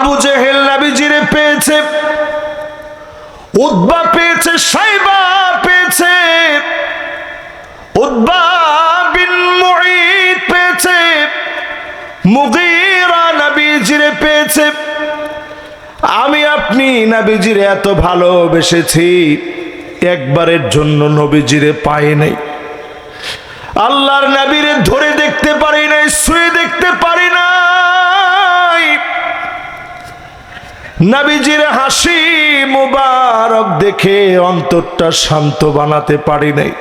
আবু জেহেল নবীজিরে পেয়েছে, উতবা পেয়েছে, সাইবা পেয়েছে, উতবা বিন মুঈদ পেয়েছে, মুগীরা নবীজিরে পেয়েছে। আমি আপনি নবীজিরে এত ভালোবেসেছি, একবারের জন্য নবীজিরে পাই নাই। আল্লাহর নবীরে ধরে দেখতে পারি নাই, ছুঁয়ে দেখতে পারি নাই। নবীজির হাসি মুবারক দেখে অন্তরটা শান্ত বানাতে পারি নাই।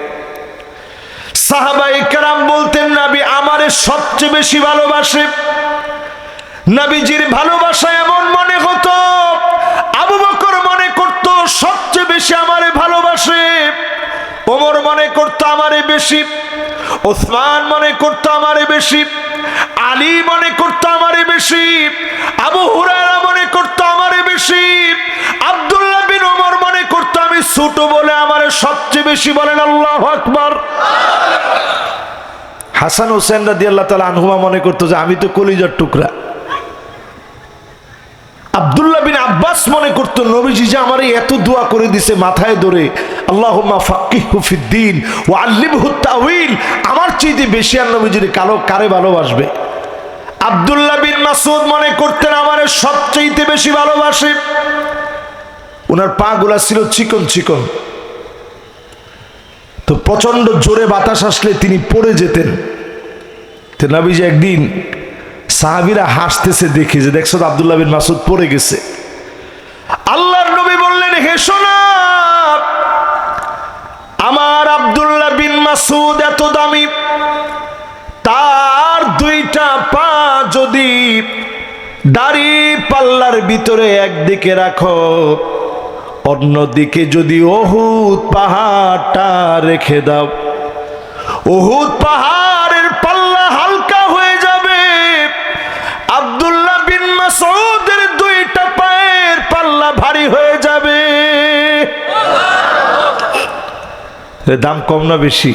সাহাবায়ে কেরাম বলতেন, নবী আমারে সবচেয়ে বেশি ভালোবাসে। নবীজির ভালোবাসা এমন মনে হতো, আবু বকর মনে করত সবচেয়ে বেশি আমারে ভালোবাসে, ওমর মনে করত আমারে বেশি, ওসমান মনে করত আমারে বেশি, আলী মনে করত আমারে বেশি, আবু হুরায়রা মনে করত আমারে বেশি, আব্দুল্লাহ বিন ওমর মনে করত আমি ছোট বলে আমারে সবচেয়ে বেশি। বলেন আল্লাহু আকবার। হাসান হোসেন রাদিয়াল্লাহু তাআলা আনহুমা মনে করত যে আমি তো কলিজার টুকরা। আব্দুল্লাহ বিন আব্বাস মনে করত নবীজি যে আমারে এত দোয়া করে দিছে মাথায় ধরে, আল্লাহুম্মা ফাক্কিহু ফিদ্দীন ওয়া আল্লিমহু তাউইল, আমার চাইতে বেশি আর নবীজির কারে ভালোবাসবে। আব্দুল্লাহ বিন মাসউদ মনে করতেন আমারে সবচেয়ে বেশি ভালোবাসে। ওনার পা গুলা ছিল চিকন চিকন, তো প্রচন্ড জোরে বাতাস আসলে তিনি পড়ে যেতেন। তো নবীজি একদিন সাহাবীরা হাসতেছে দেখে, যে দেখছো আব্দুল্লাহ বিন মাসউদ পড়ে গেছে। আল্লাহর নবী বললেন, হেসো না, আমার আব্দুল্লাহ বিন মাসউদ এত দামি, তার দুইটা পা যদি দাড়ি পাল্লার ভিতরে একদিকে রাখো, অন্যদিকে যদি উহুদ পাহাড়টা রেখে দাও, উহুদ পাহাড়ের পাল্লা হালকা হয়ে যাবে, আব্দুল্লাহ বিন মাসউদের দুইটা পায়ের পাল্লা ভারী হয়ে যাবে। দাম কম না বেশি?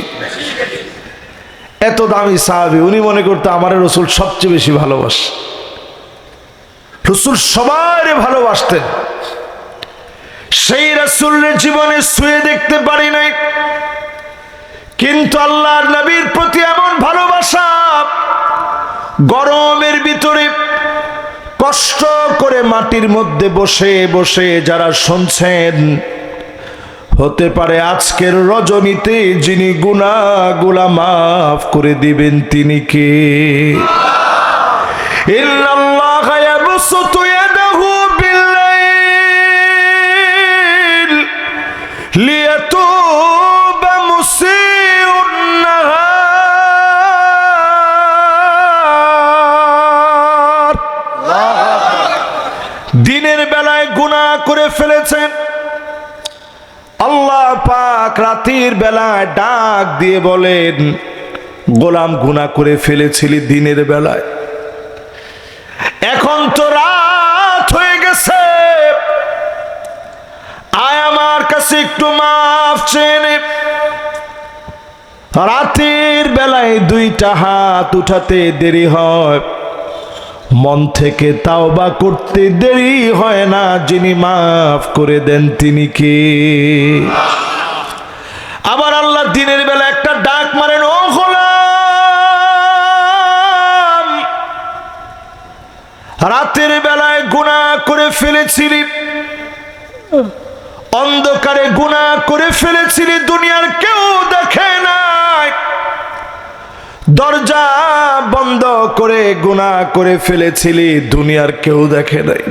এত দামি সাহাবী, উনি মনে করতে আমার রাসূল সবচেয়ে বেশি ভালোবাসে। রাসূল সবাই ভালোবাসতেন, সেই রাসূলের জীবনে ছুঁয়ে দেখতে পারি নাই, কিন্তু আল্লাহর নবীর প্রতি এমন ভালোবাসা, গরমের ভিতরে কষ্ট করে মাটির মধ্যে বসে বসে যারা শুনছেন, হতে পারে আজকের রজনীতে যিনি গুনাহগুলা মাফ করে দিবেন তিনি কে? ইন্নাল্লাহা ইয়াবসুতু ইয়াদাহু বিল-লাইল লিয়াতুবা মুসিউন নাহার। দিনের বেলায় গুনাহ করে ফেলেছেন, আল্লাহ পাক রাতের বেলায় ডাক দিয়ে বলেন, গোলাম গুনাহ করে ফেলেছিলি দিনের বেলায়, এখন তো রাত হয়ে গেছে, আয় আমার কাছে একটু মাফ চেয়ে নে। রাতের বেলায় দুইটা হাত উঠাতে দেরি হয়, মন থেকে তাওবা করতে দেরি হয় না, যিনি মাফ করে দেন তিনি কে? আবার আল্লাহ দিনের বেলা একটা ডাক মারেন, ও গোলাম, রাতের বেলায় গুনাহ করে ফেলেছিলি, অন্ধকারে গুনাহ করে ফেলেছিলি, দুনিয়ার কেউ দেখে নাই, দরজা বন্ধ করে গুনাহ করে ফেলেছিলি, দুনিয়ার কেউ দেখে নাই,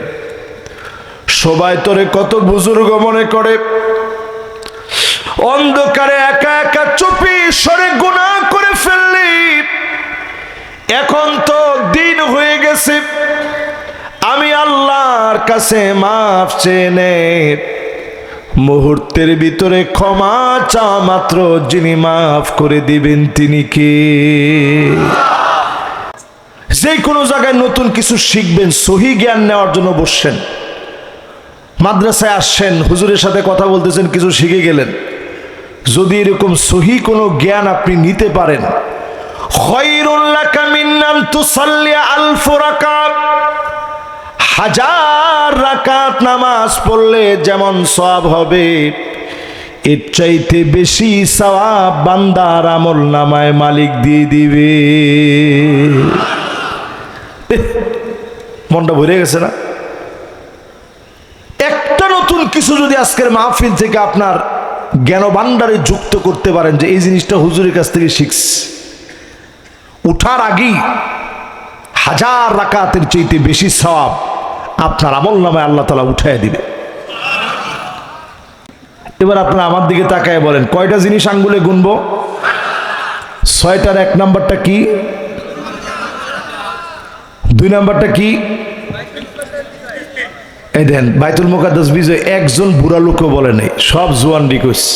সবাই তোরে কত বুজুর্গ মনে করে, অন্ধকারে একা একা চুপি সরে গুনাহ করে ফেললি, এখন তো দিন হয়ে গেছে, আমি আল্লাহর কাছে মাফ চেয়ে নে। মুহূর্তের ভিতরে ক্ষমা চা মাত্র, যিনি মাফ করে দিবেন তিনি কে? যে কোনো জায়গায় নতুন কিছু শিখবেন, সহি জ্ঞান নেওয়ার জন্য বসছেন, মাদ্রাসায় আসছেন, হুজুরের সাথে কথা বলতেছেন, কিছু শিখে গেলেন, যদি এরকম সহি কোনো জ্ঞান আপনি নিতে পারেন, খায়রুল লাকা মিন আন তুসাল্লি আলফ রাকাত, হাজার রাকাত নামাজ পড়লে যেমন সওয়াব হবে, এর চাইতে বেশি সওয়াব বান্দার আমল নামায় মালিক দিয়ে দিবে। মনটা ভরে গেছে না? একটা নতুন কিছু যদি আজকের মাহফিল থেকে আপনার জ্ঞান ভান্ডারে যুক্ত করতে পারেন যে এই জিনিসটা হুজুরের কাছ থেকে শিখছি, উঠার আগেই হাজার রাকাতের চাইতে বেশি সওয়াব আপনার আমল নামায় আল্লাহ তাআলা উঠায় দিবে। এবার আপনারা আমার দিকে তাকায় বলেন, কয়টা জিনিস আঙ্গুলে গুনবো? 6টার 1 নাম্বারটা কি? 2 নাম্বারটা কি? এই দেন বাইতুল মুকাদ্দাস বিজয় একজন বুড়া লোকও বলে নাই, সব জোয়ান রিকোয়েস্ট।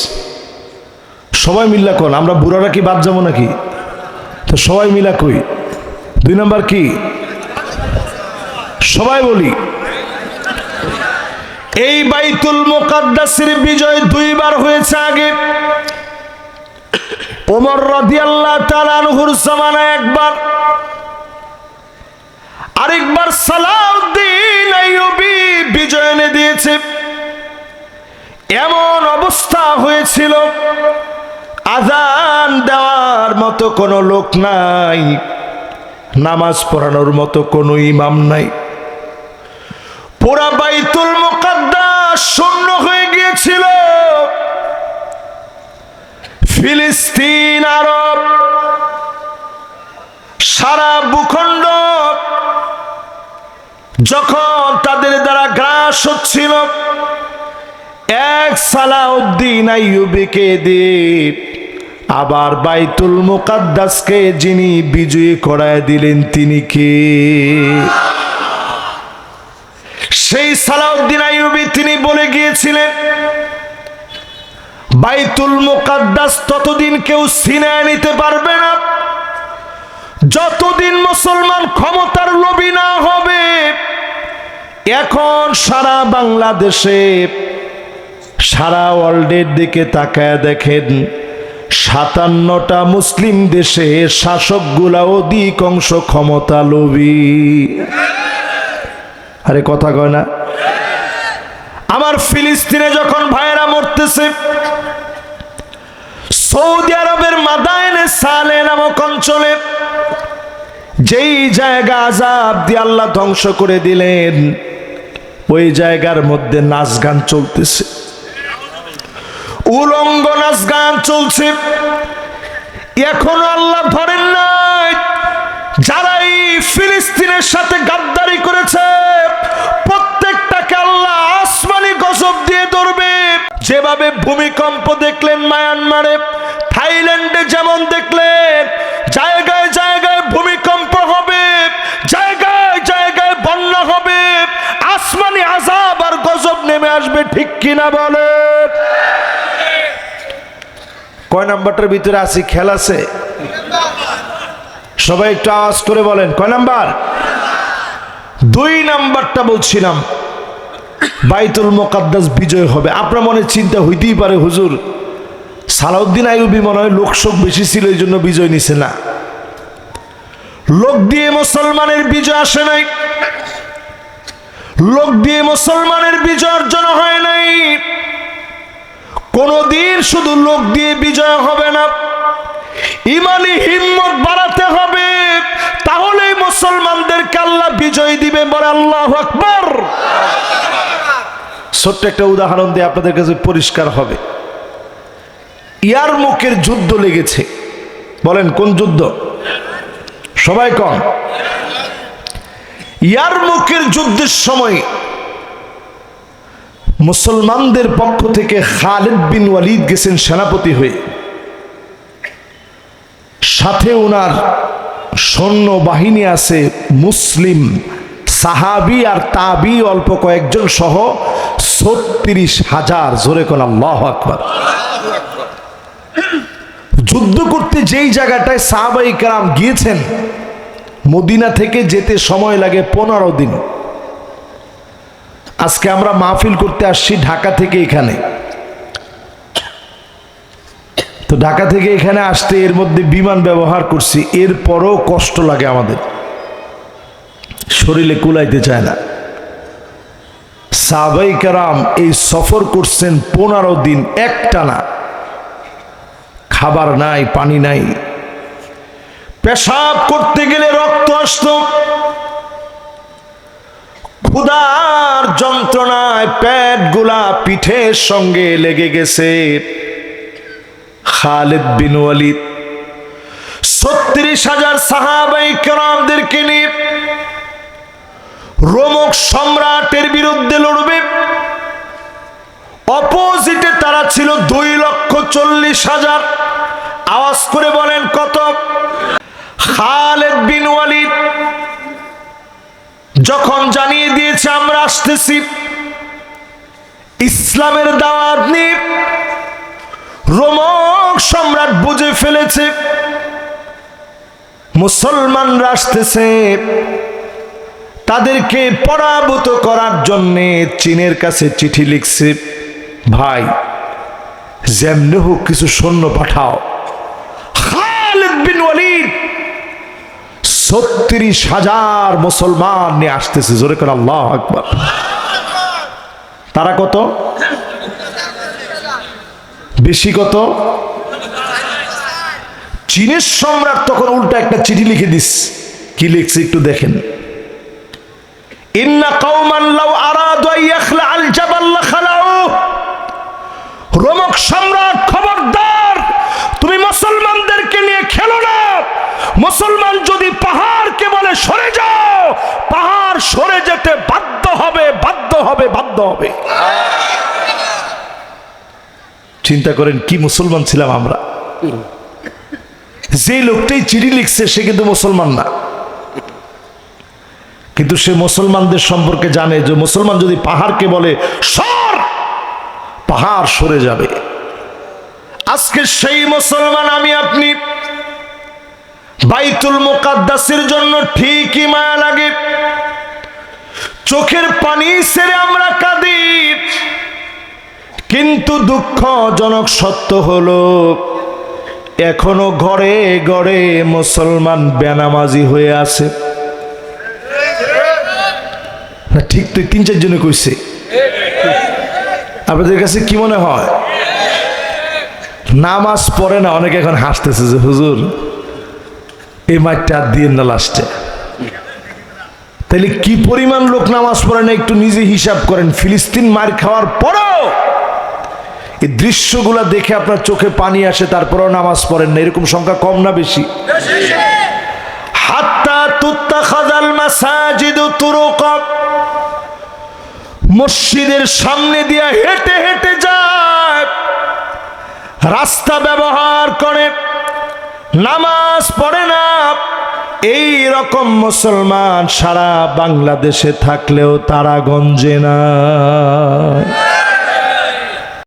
সবাই মিল্লা কোন, আমরা বুড়ারা কি বাদ যাবো নাকি? তো সবাই মিলা কই। 2 নাম্বার কি? সবাই বলি। এই বাইতুল মুকাদ্দাসের বিজয় 2 বার হয়েছে। আগে ওমর রাদিয়াল্লাহু তাআলা আনহুর জামানায় একবার, আরেকবার সালাউদ্দিন আইয়ুবী বিজয় এনে দিয়েছে। এমন অবস্থা হয়েছিল, আযান দেওয়ার মতো কোনো লোক নাই, নামাজ পড়ানোর মতো কোনো ইমাম নাই। পুরা বাইতুল মুকাদ্দাস শূন্য হয়ে গিয়েছিল। ফিলিস্তিন, আরব, সারা ভূখণ্ড যখন তাদের দ্বারা গ্রাস হচ্ছিল, এক সালাউদ্দিন আইয়ুবীকে দিয়ে আবার বাইতুল মুকাদ্দাসকে যিনি বিজয়ী করায় দিলেন তিনি কে? সেই সালাউদ্দিন আইয়ুবী তিনি বলে গিয়েছিলেন, বাইতুল মুকাদ্দাস ততদিন কেউ ছিনিয়ে নিতে পারবে না যতদিন মুসলমান ক্ষমতার লোভী না হবে। এখন সারা বাংলাদেশে, সারা ওয়ার্ল্ডের দিকে তাকায় দেখেন, 57টা মুসলিম দেশে শাসকগুলা অধিকাংশ ক্ষমতা লোভী। আরে কথা কয় না? আমার ফিলিস্তিনে যখন ভাইয়েরা মরতেছে, সৌদি আরবের মাদায়েনে সালে নামক অঞ্চলে যেই জায়গা আযাব দিয়ে আল্লাহ ধ্বংস করে দিলেন, ওই জায়গার মধ্যে নাচ গান চলতেছে, উলঙ্গ নাচ গান চলছে। এখনো আল্লাহ ধরেন নাই যারা এই ফিলিস্তিনের সাথে গাদ্দারি করেছে, প্রত্যেকটাকে আল্লাহ আসমানি গজব দিয়ে ধরবে। যেভাবে ভূমিকম্প দেখলেন মায়ানমারে, থাইল্যান্ডে যেমন দেখলেন জায়গায় জায়গায় ভূমিকম্প হবে, জায়গায় জায়গায় বন্যা হবে, আসমানি আযাব আর গজব নেমে আসবে। ঠিক কিনা বলে? কয় নাম্বারটার ভিতরে আছি? খেল আছে? সবাই একটু আওয়াজ করে বলেন, কয় নাম্বার? 2 নাম্বারটা বলছিলাম, বাইতুল মুকাদ্দাস বিজয় হবে। আপনার মনে চিন্তা হইতেই পারে, হুজুর সালাউদ্দিন আইয়ুবী মনে হয় লোকসংখ্যা বেশি ছিল এই জন্য বিজয় নিছে না। লোক দিয়ে মুসলমানের বিজয় আসে নাই, লোক দিয়ে মুসলমানের বিজয় অর্জন হয় নাই। কোনদিন শুধু লোক দিয়ে বিজয় হবে না, ইমানি হিম্মত বাড়াতে হবে, তাহলেই মুসলমানদেরকে আল্লাহ বিজয় দিবে। বলে আল্লাহু আকবার। ছোট্ট একটা উদাহরণ দিয়ে আপনাদের কাছে পরিষ্কার হবে। ইয়ারমুকের যুদ্ধ লেগেছে, বলেন কোন যুদ্ধ? সবাই কন। ইয়ারমুকের যুদ্ধের সময় মুসলমানদের পক্ষ থেকে খালিদ বিন ওয়ালিদ গেছেন সেনাপতি হয়ে, সাথে ওনার সৈন্য বাহিনী আছে মুসলিম সাহাবী আর তাবি অল্প কয়েকজন সহ 36,000। জোরে কোন আল্লাহু আকবার। যুদ্ধ করতে যেই জায়গাটায় সাহাবায়ে কেরাম গিয়েছেন, মদিনা থেকে যেতে সময় লাগে 15 দিন। আজকে আমরা মাহফিল করতে আসছি ঢাকা থেকে এখানে, তো ঢাকা থেকে এখানে আসতে এর মধ্যে বিমান ব্যবহার করছি, এরপরও কষ্ট লাগে আমাদের, শরীরে কুলাইতে চায় না। সাহাবায়ে কেরাম এই সফর করছেন 15 দিন একটানা, খাবার নাই, পানি নাই, পেশাব করতে গেলে রক্ত আসতো, ক্ষুধার যন্ত্রণায় পেট গুলা পিঠের সঙ্গে লেগে গেছে। খালিদ বিন ওয়ালিদ 36,000 সাহাবায়ে কেরামদেরকে নিয়ে রোমক সম্রাটের বিরুদ্ধে লড়বে। অপোজিটে তারা ছিল 2,40,000। আওয়াজ করে বলেন কত? খালিদ বিন ওয়ালিদ যখন জানিয়ে দিয়েছে আমরা আসতেছি, ইসলামের দাওয়াত নিয়ে, রোমক সম্রাট বুঝে ফেলেছে মুসলমানরা আসতেছে, তাদেরকে পরাভূত করার জন্যে চীনের কাছে চিঠি লিখছে, ভাই যেমনি হোক কিছু সৈন্য পাঠাও। খালিদ বিন ওয়ালিদ 36,000 মুসলমান নিয়ে আসতেছে। জোরে করে আল্লাহু আকবার। তারা কত? বেশি কত? চীনের সম্রাট তখন উল্টা একটা চিঠি লিখে দিস। কি লিখছে একটু দেখেন। ইন্না কওমান লাউ আরাদু আন ইয়াখলা'আল জাবাল লাখালাউ। রোমক সম্রাট খবরদার, তুমি মুসলমানদেরকে নিয়ে খেলো না। মুসলমান যদি পাহাড়কে বলে সরে যাও, পাহাড় সরে যেতে বাধ্য হবে, বাধ্য হবে, বাধ্য হবে। চিন্তা করেন কি মুসলমান ছিলাম আমরা। যে লোকটাই চিঠি লিখছে সে কিন্তু মুসলমান না, কিন্তু সে মুসলমানদের সম্পর্কে জানে যে মুসলমান যদি পাহাড়কে বলে সর, পাহাড় সরে যাবে। আজকে সেই মুসলমান আমি আপনি। বাইতুল মুকাদ্দাসের জন্য ঠিকই মায়া লাগে, চোখের পানি ছেড়ে আমরা কাঁদি, কিন্তু দুঃখজনক সত্য হলো এখনো ঘরে ঘরে মুসলমান বেনামাজি হয়ে আছে। না ঠিক তো 3-4 জনে কইছে। আপনাদের কাছে কি মনে হয়? নামাজ পড়ে না, অনেকে এখন হাসতেছে যে হুজুর এই মাঠটা দিয়ে না লাস্টে। তাহলে কি পরিমাণ লোক নামাজ পড়ে না একটু নিজে হিসাব করেন। ফিলিস্তিন মার খাওয়ার পরও এই দৃশ্যগুলা দেখে আপনার চোখে পানি আসে, তারপরেও নামাজ পড়েন না। এরকম সংখ্যা কম না বেশি? হাত্তা তুত্তাখাযাল মাসাজিদু তুরুকা। মসজিদের সামনে দিয়ে হেঁটে হেঁটে যায়, রাস্তা ব্যবহার করে, নামাজ পড়ে না। এই রকম মুসলমান সারা বাংলাদেশে থাকলেও তারা গঞ্জে না।